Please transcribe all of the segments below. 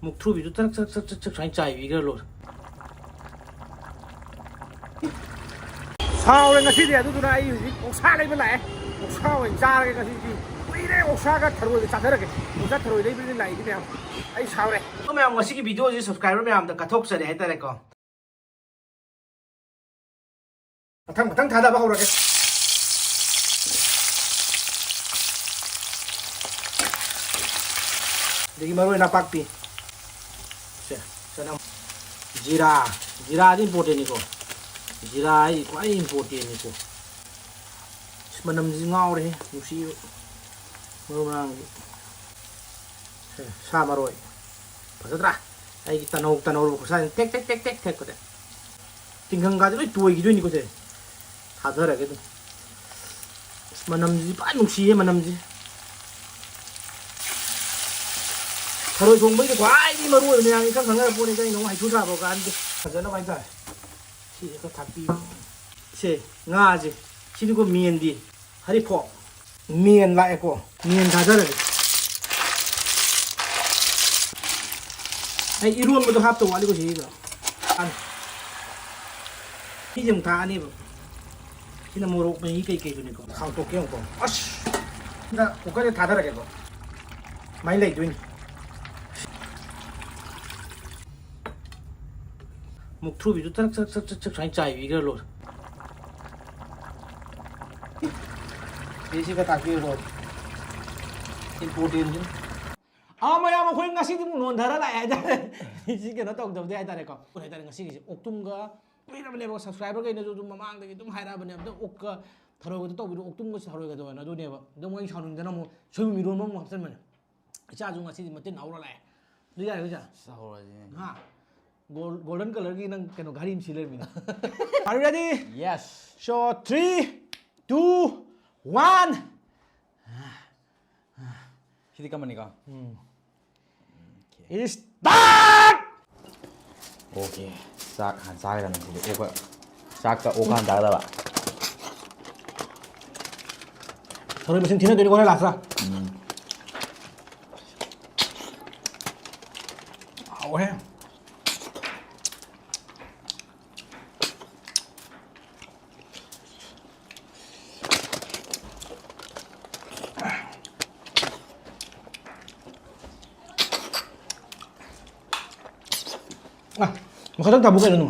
묵투비도 짝짝짝짝짝 잘 짜이 이걸로. sao lên cái gì đấy tôi đây ốc sa đây bên này ốc sa mình ra cái gì quỷ đấy ốc sa cái thằng chặt thế này ốc sa thằng đấy bên này cái nào ấy sao đây các bạn có cái video gì subscribe mấy em đã cắt thóc rồi đấy tại con thằng thằng đã bao rồi देखिए मरो ना पाक P जीरा जीरा दिन पोटे निको जीरा आई क्वाई important निको मनम जिंगाव रे नुसी मरो नांग सा मरोय फजद्रा आई तनौ को सा टेक टेक टेक टेक टेक को दे तिंगंग गा दे टोय गी दोय निको दे थादरा के मनम जी पा नुसी है मनम जी थरोय थोंबैदो ख्वाइदि मरुओ मयाम खं खंगा पोने जाय नो हाइथु साबो गान दे फजना बाय ताय सी थापी से ngaje sini ko mien di hari pho mien la ko mien thajara de ai iron mo do hap to wali ko si ga an ki jam tha ani ba sina mo ro mai kai kai ni ko khang to ke ko ash na ko ka de thajara ke ko mai lai duin 묵투비도 짝짝짝짝 잘 짜이 이걸로. देसी का ताकि रो important मैं याम कोई ngasi di mun dhara la ya isi ke no tok dab de ai tare ko ai tare ngasi ki oktum ga pira bane ba subscriber ga ne ju mamang de dum haira bane da ok ka tharo ga to bi oktum ga tharo ga do na do ne ba do ngai chaunung da na mo soy mi ro mo hapsan man cha ju ngasi di matin aura la du ya ga sa ho ji ha golden color ki nang kano gari mi siler mi are you ready yes so 3 2 1 Hindi ka manika. start Okay. Sak han sak ra nang hindi. Oka. Sak ka oka han da ba. tharo masin thina de ko na laksa aw he mà không tao bố cái nữa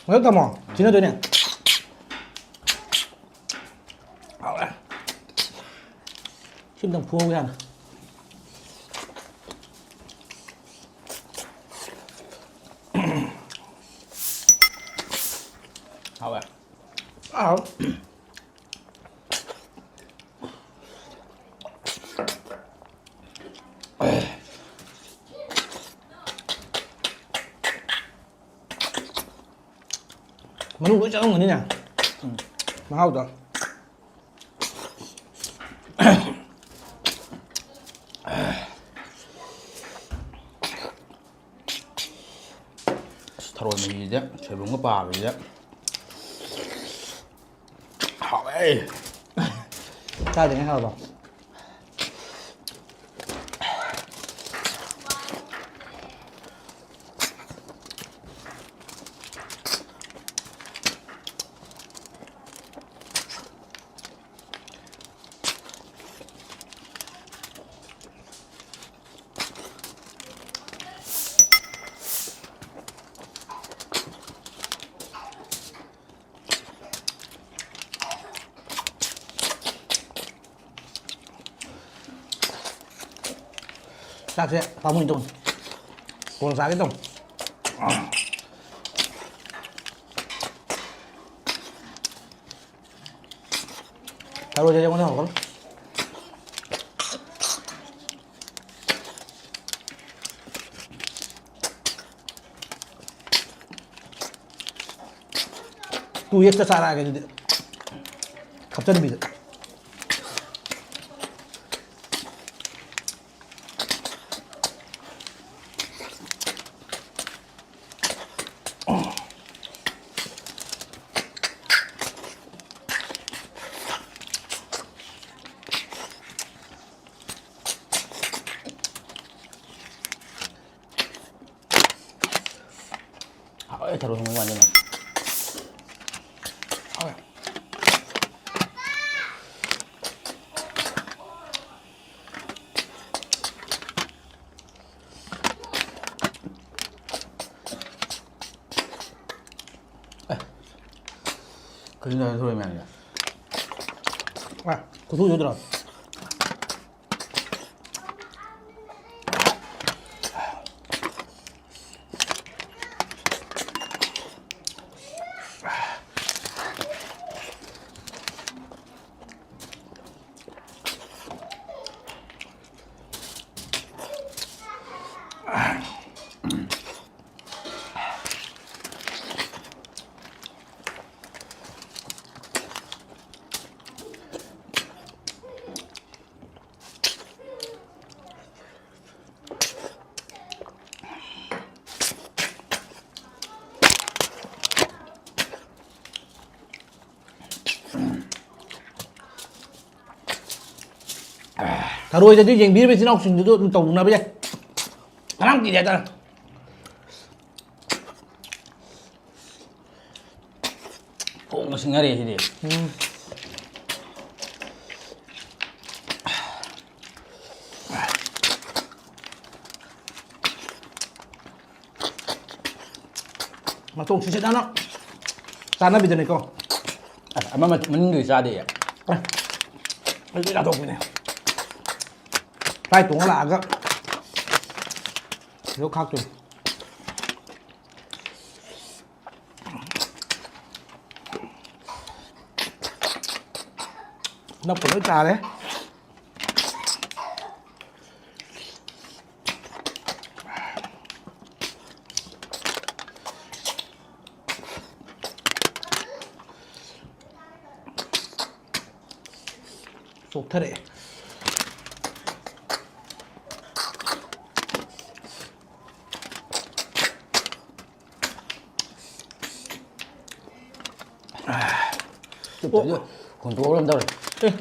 mà không tao mò chính là tôi nè xin đồng phuông cái này Hảo à. ảo mà lúc bữa ăn rồi nè mà hao rồi Tharo mi je. Chebung ka pa bi je. Hảo ấy. sao thì nghe hao rồi sao sẽ tao muốn tùng còn sao cái tùng tao rồi cho con nào con तू एक सारा आ गया खपचन भी 타로 성공 완전히. 아, 그린다 소리면 아니야. 아, 고소 여드라. Thà rồi thì chuyện biết xin học sinh tôi tổng là bây giờ làm gì vậy ta 꼭 생각해 이제. mà tôm sẽ đắt lắm tan nó bây giờ này con 아마 mình người ra đi ạ. đây cái là tôm này tay tụng là cái nếu khác rồi nó còn nước trà đấy 좋더래. 좀 건조 오른다 그래.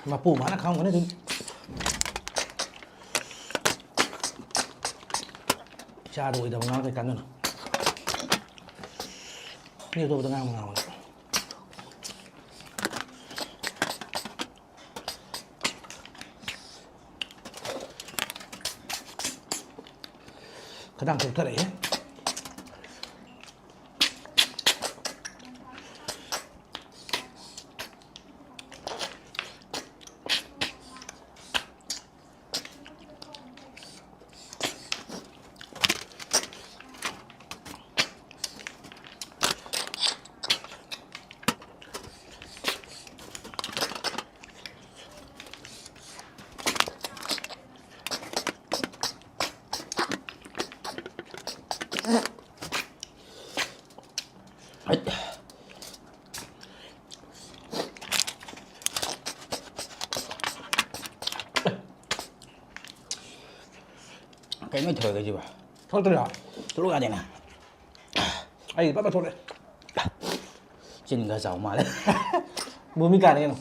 Mà phủ mà nó không có này thì cha đuổi đồng ngang cái cắn rồi nhiều tôi đang ngang nào cái đang thực thật đấy cái mới thừa cái gì vậy? thôi tôi rồi tôi lúc này nè. ấy bắt thôi đấy Trên gà giàu mà đấy. mua miếng cà này nào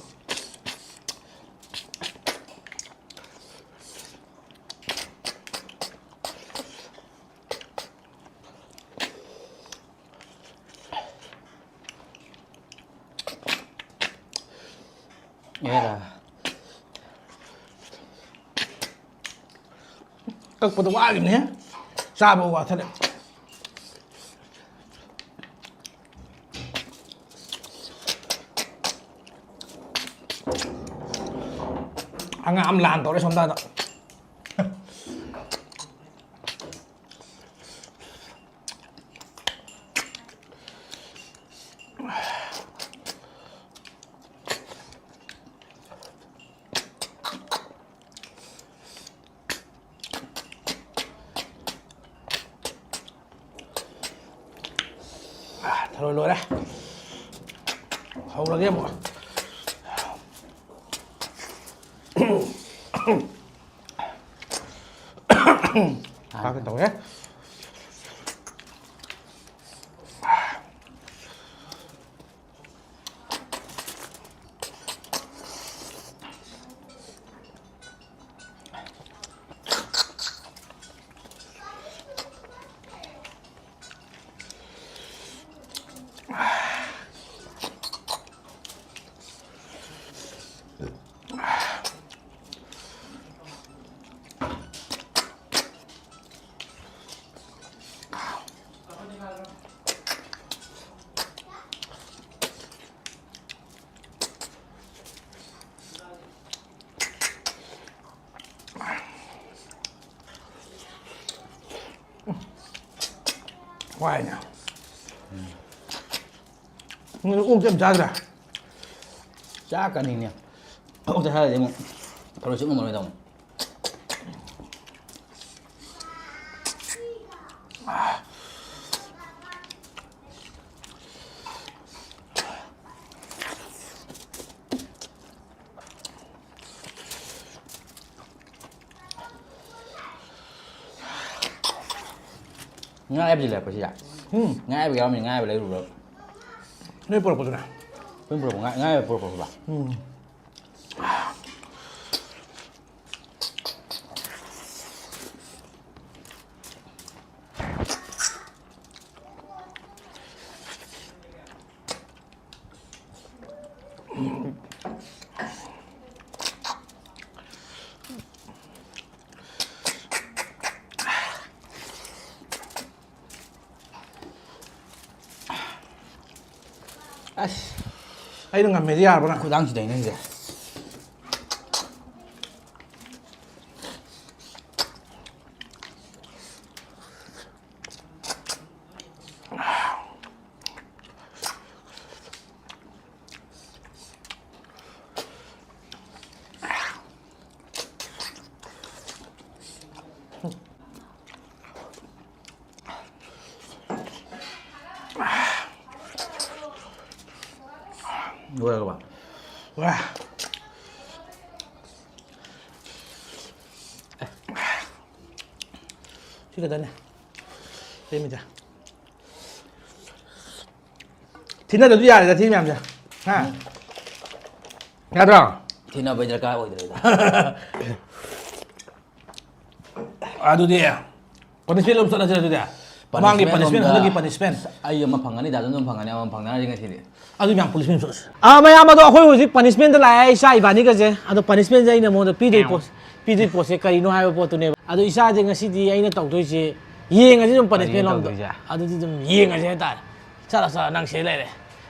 Nghe là các bạn tôi ăn nhé sao mà thật đấy ăn âm làm tôi đấy xong ta đó thôi rồi đấy không là game rồi ba cái tỏi hết ꯍꯋꯥꯏꯅ ꯑꯣꯛ ꯌꯥꯝ ꯆꯥꯗ꯭ꯔꯥ ꯆꯥꯛꯀꯅꯤꯅꯦ ꯑꯣꯛꯇ ꯍꯥꯏꯔꯗꯤ ꯑꯃꯨꯛ ꯊꯔꯣꯏ ꯆꯨꯞ ꯉꯝꯃꯔꯣꯏꯗꯧꯅꯤ ꯉꯥ ꯑꯌꯥꯏꯕꯁꯤ ꯂꯩꯔꯛꯄ ꯁꯤꯗ ꯉꯥ ꯑꯌꯥꯏꯕ ꯌꯥꯎꯔꯝꯃꯤ ꯉꯥ ꯑꯌꯥꯏꯕ ꯂꯩꯔꯨꯕ꯭ꯔꯣ ꯅꯣꯏ ꯄꯨꯔꯛꯄꯗꯨꯅ ꯑꯩꯈꯣꯏ ꯄꯨꯔꯛꯄ ꯉꯥ ꯑꯌꯥꯏꯕ ꯄꯨꯔꯛꯄ꯭ꯔꯣꯕ ꯑꯁ ꯑꯩꯅ ꯉꯝꯃꯦꯗꯤ ꯌꯥꯔꯕ ꯅꯪ ꯈꯨꯗꯥꯡꯁꯤꯗꯩ ꯅꯪꯁꯦ 뭐야 와. 시그다네. 재미자. 티나도 야다 팀이 암자. 하. 야들아. 티나ꯕꯩ ꯗꯔꯀꯥꯔ ꯑꯣꯏꯗ꯭ꯔꯦꯗ ꯑꯗꯨꯗꯤ ꯄꯅꯤꯁꯃꯦꯟ ꯂꯣꯝ ꯆꯠꯂꯁꯤꯔ ꯑꯗꯨꯗꯤ ꯃꯃꯥꯡꯒꯤ ꯄꯅꯤꯁꯃꯦꯟ ꯍꯟꯗꯛꯀꯤ ꯄꯅꯤꯁꯃꯦꯟ ꯑꯩ ꯑꯃ ꯐꯪꯒꯅꯤ ꯗꯥꯖꯟ ꯑꯃ ꯐꯪꯒꯅꯤ ꯑꯃ ꯐꯪꯅꯔꯁꯤ ꯉꯁꯤꯗꯤ ꯑꯗꯨ ꯃꯌꯥꯝ ꯄꯨꯂꯤꯁꯃꯦꯟ ꯆꯠꯂꯁꯤ ꯃꯌꯥꯝ ꯑꯗꯣ ꯑꯩꯈꯣꯏ ꯍꯧꯖꯤꯛ ꯄꯅꯤꯁꯃꯦꯟꯗ ꯂꯥꯛꯑꯦ ꯏꯆꯥ ꯏꯕꯥꯅꯤꯒꯁꯦ ꯑꯗꯣ ꯄꯅꯤꯁꯃꯦꯟꯁꯦ ꯑꯩꯅ ꯃꯉꯣꯟꯗ ꯄꯤꯗꯣꯏ ꯄꯣꯠꯁꯦ ꯀꯔꯤꯅꯣ ꯍꯥꯏꯕ ꯄꯣꯠꯇꯨꯅꯦꯕ ꯑꯗꯣ ꯏꯆꯥꯁꯦ ꯉꯁꯤꯗꯤ ꯑꯩꯅ ꯇꯧꯗꯣꯏꯁꯦ ꯌꯦꯡꯉꯁꯤ ꯑꯗꯨꯝ ꯄꯅꯤꯁꯃꯦꯟ ꯂꯣꯝꯗ ꯑꯗꯨꯗꯤ ꯑꯗꯨꯝ ꯌꯦꯡꯉꯁꯤ ꯍꯥꯏꯇꯥꯔꯦ ꯆꯠꯂ ꯅꯪ ꯁꯤ ꯂꯩꯔꯦ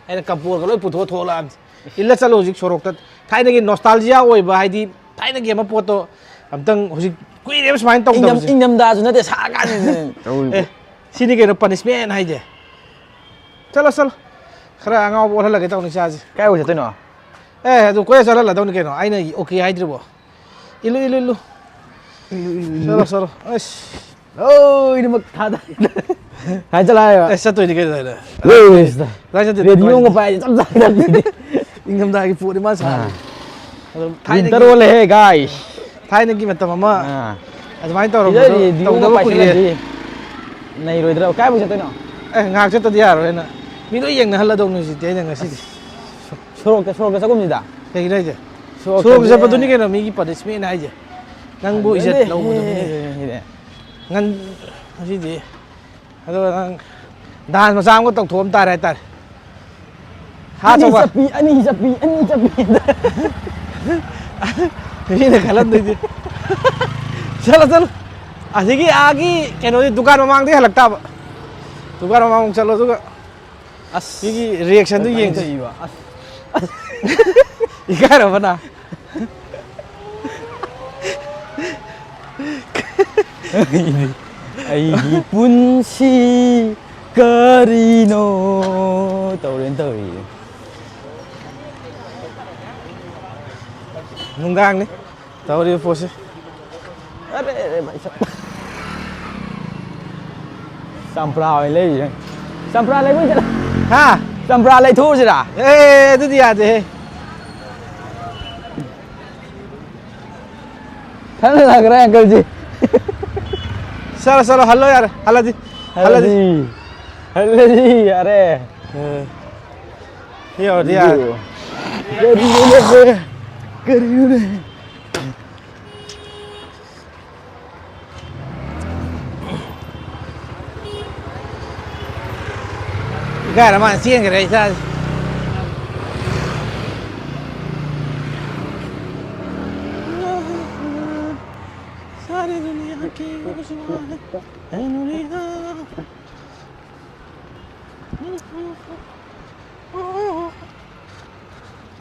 ꯑꯩꯅ ꯀꯝꯄꯣꯔꯒ ꯂꯣꯏ ꯄꯨꯊꯣꯛꯑ ꯊꯣꯛꯂꯛꯑꯕꯅꯤ ꯏꯜꯂ ꯆꯠꯂꯣ ꯍꯧꯖꯤꯛ ꯁꯣꯔꯣꯛꯇ ꯊꯥꯏꯅꯒꯤ ꯅꯣꯁꯇꯥꯜꯖꯤꯌꯥ ꯑꯣꯏꯕ ꯍꯥꯏꯗꯤ ꯊꯥꯏꯅꯒꯤ ꯑꯃ ꯄꯣꯠꯇꯣ ꯑꯝꯇꯪ ꯍꯧꯖꯤꯛ ꯀꯨꯏꯔꯦꯕ ꯁꯨꯃꯥꯏꯅ ꯇꯧꯗꯕꯁꯦ ꯏꯪꯊꯝꯊꯥꯁꯨ ꯅꯠꯇꯦ ꯁꯥꯔꯀꯥꯟꯗ ꯁꯤꯅꯤ ꯀꯩꯅꯣ ꯄꯅꯤꯁꯃꯦꯟ ꯍꯥꯏꯁꯦ ꯆꯠꯂꯣ ꯈꯔ ꯑꯉꯥꯎꯕ ꯑꯣꯜꯍꯜꯂꯒꯦ ꯇꯧꯅꯤ ꯏꯆꯥꯁꯦ ꯀꯥꯏ ꯑꯣꯏ ꯆꯠꯇꯣꯏꯅꯣ ꯑꯗꯨ ꯀꯣꯏ ꯆꯠꯍꯜꯂꯗꯧꯅꯤ ꯀꯩꯅꯣ ꯑꯩꯅ ꯑꯣꯀꯦ ꯍꯥꯏꯗ꯭ꯔꯤꯕꯣ illu Salah أيش لوꯏꯅꯃꯛ ꯊꯥꯗ ꯍꯥꯏꯖꯜꯂꯛꯑꯦꯕꯆꯠꯇꯣꯏꯅꯤ ꯀꯩꯅꯣ ꯔꯦꯗꯤꯑꯣꯒ ꯄꯥꯏꯔꯗꯤ ꯆꯞ ꯆꯥꯒꯗꯕꯅꯤ ꯏꯪꯊꯝꯊꯥꯒꯤ ꯄꯣꯠꯅꯤ ꯃꯥ ꯁꯥꯔꯤ ꯋꯤꯟꯇꯔ ꯑꯣꯜꯂꯦꯍꯦ ꯒꯥꯏꯁ ꯊꯥꯏꯅꯒꯤ ꯃꯇꯝ ꯑꯃ ꯑꯗꯨꯃꯥꯏꯅ ꯇꯧꯗꯕ ꯀꯨꯏꯔꯦ ꯅꯩꯔꯣꯏꯗ꯭ꯔꯥ ꯀꯥꯏꯕꯨ ꯆꯠꯇꯣꯏꯅꯣ ꯉꯥꯏꯍꯥꯛ ꯆꯠꯇꯗꯤ ꯌꯥꯔꯣꯏꯅ ꯃꯤ ꯂꯣꯏ ꯌꯦꯡꯅꯍꯜꯂꯗꯧꯅꯤ ꯍꯧꯖꯤꯛꯇꯤ ꯑꯩꯅ ꯉꯁꯤꯗꯤ ꯁꯣꯔꯣꯛꯇ ꯆꯠꯀꯨꯝꯁꯤꯗ ꯀꯩꯒꯤꯅꯣ ꯍꯥꯏꯁꯦ ꯁꯣꯔꯣꯛꯇ ꯆꯠꯄꯗꯨꯅꯤ ꯀꯩꯅꯣ ꯃꯤꯒꯤ ꯄꯅꯤꯁꯃꯦꯟ ꯍꯥꯏꯁꯦ ꯅꯪꯕꯨ ꯏꯖꯠ ꯂꯧꯕꯗꯨꯅꯤ ꯉꯁꯤꯗꯤ ꯑꯗꯨꯒ ꯅꯪ ꯗꯥꯟꯁ ꯃꯆꯥ ꯑꯃꯒ ꯇꯧꯊꯣꯛꯑꯝ ꯇꯥꯔꯦ ꯍꯥꯏꯇꯥꯔꯦ ꯑꯅꯤ ꯆꯞꯄꯤ ꯃꯤꯅ ꯈꯜꯂꯝꯗꯣꯏꯗꯤ ꯆꯠꯂꯣ ꯑꯁꯤꯒꯤ ꯀꯩꯅꯣꯗꯤ ꯗꯨꯀꯥꯟ ꯃꯃꯥꯡꯗꯒꯤ ꯍꯜꯂꯛꯇꯥꯕ ꯗꯨꯀꯥꯟ ꯃꯃꯥꯡ ꯆꯠꯂꯣ ꯑꯗꯨꯒ ꯁꯤꯒꯤ ꯔꯤꯑꯦꯛꯁꯟꯗꯨ ꯌꯦꯡꯁꯤ 이까라 나 ꯑꯩꯒꯤ ꯄꯨꯟꯁꯤ ꯀꯔꯤꯅꯣ ꯇꯧꯔꯦꯅ ꯇꯧꯔꯤ ꯅꯨꯡꯗꯥꯡꯅꯤ ꯇꯧꯔꯤꯕ ꯄꯣꯠꯁꯦ ꯆꯝꯄ꯭ꯔꯥ ꯑꯣꯏꯅ ꯂꯩꯔꯤ ꯆꯝꯄ꯭ꯔꯥ ꯂꯩꯕ ꯆꯠꯂ ꯍꯥ ꯆꯝꯄ꯭ꯔꯥ ꯂꯩꯊꯣꯛꯎꯁꯤꯔꯥ ꯑꯗꯨꯗꯤ ꯌꯥꯗꯦꯍꯦ ठंड लग रहा है अंकल जी चलो हल्लो यार हल्ला जी अरे ये और यार करिए gara man sien kare sa सारी दुनिया की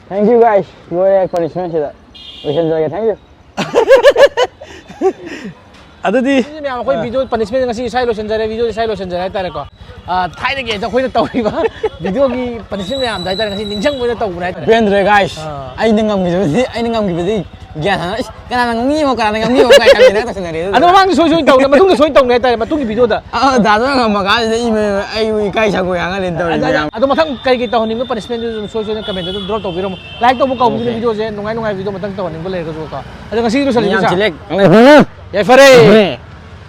Thank you guys. Your punishment is we enjoy it. Thank you. ꯑꯗꯨꯗꯤ ꯃꯌꯥꯝ ꯑꯩꯈꯣꯏ ꯚꯤꯗꯤꯑꯣ ꯄꯅꯤꯁꯃꯦꯟ ꯉꯁꯤ ꯏꯁꯥ ꯂꯣꯏꯁꯤꯟꯖꯔꯦ ꯚꯤꯗꯤꯑꯣ ꯏꯁꯥ ꯂꯣꯏꯁꯤꯟꯖꯔꯦ ꯍꯥꯏꯇꯥꯔꯦꯀꯣ थाइनगी अखोइना तौरिबा वीडियोगी पनिशमेंट मैम दा हाइतारे ngasi निंगसंग मोइना तौबना हाइतारे Bendre guys. Ai nangam gitu. Gyan ha. Kana nangam mo kana nangam mo kai kai na ta sanare. अदो मांग सोई सोई तौने मतुंग सोई तौने हाइतारे मतुंगी वीडियो दा Da da ngam ga i me ai wi kai sa ko yang len to. अदो मथंग कई कई तौनिंग पनिशमेंट जो सोई सोई कमेंट दो ड्रॉप तौबिरो लाइक तौबो काउ वीडियो जे नुंगाई नुंगाई वीडियो मतंग तौनिंग बो लेरगो का अदो ngasi रो सली Yang जा jelek. याय फरे